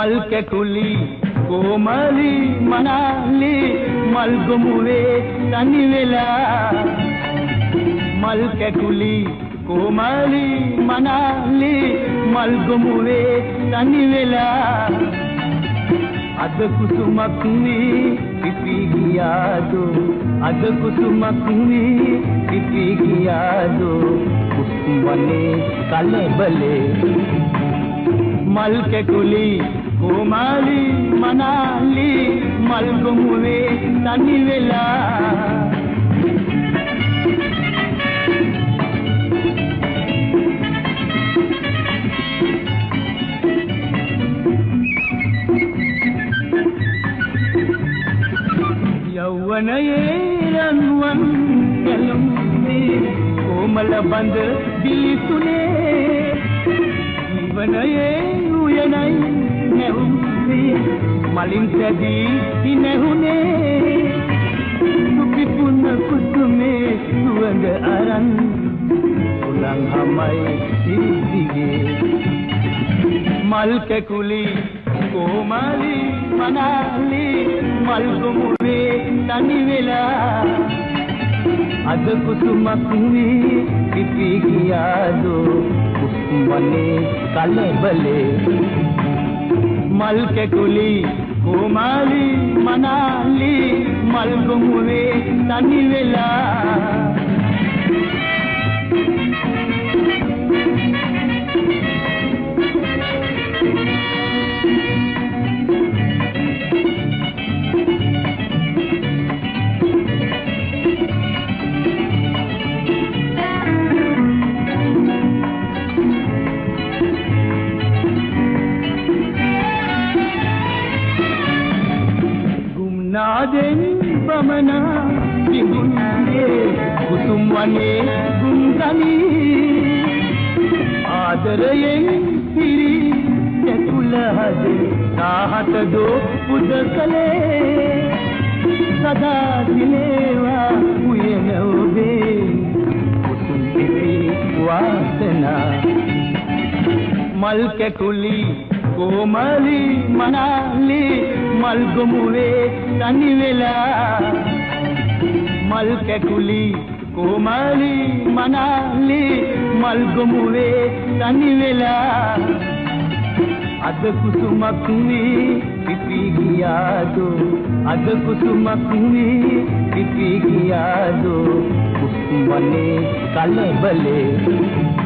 මල් කැකුලි කොමලි මනාලි මල් ගොමුවේ තනි වෙලා මල් කැකුලි කොමලි මනාලි මල් ගොමුවේ තනි වෙලා අද කුසුමක් වී පිපි ගියාදෝ අද කුසුමක් වී පිපි ගියාදෝ කුසුමනේ කලබලේ මල් කැකුලි කොමලි මනාලි මල් ගොමුවේ තනි වෙලා යෞවනයේ රන්වන් ගැලුම්ේ කොමල බඳ දිලිසුනේ ජීවනයේ උයනයි නැහුම්ේ මලින් සැදී නැහුනේ සුපිපුන කුසුමේ සුවඳ අරන් උලන් හමයි සිරිදිගේ මල් කැකුලි කොමලි මනාලි මල් ගොමුවේ තනි වෙලා අද කුසුමක් වී පිපි ගියාදෝ කුසුමනේ කලබලේ මල් කැකුලි කොමලි මනාලි මල් ගොමුවේ තනි වෙලා නාදෙන් බමනා තිබුණේ කුසුම් වනේ ගුන්ගනි ආදරයෙන් පිරි කැකුල හදේ තාහත දෝ පුදකලේ සදා දිලේවා උයන ඔබේ කුසුම් පිපි වාසනා මල් කැකුලි කොමලි මනාලි මල් ගොමුවේ තනි වෙලා මල් කැකුලි කොමලි මනාලි මල් ගොමුවේ තනි වෙලා අද කුසුමක් වී පිපි ගියාදෝ අද කුසුමක් වී පිපි ගියාදෝ කුසුමනේ කලබලේ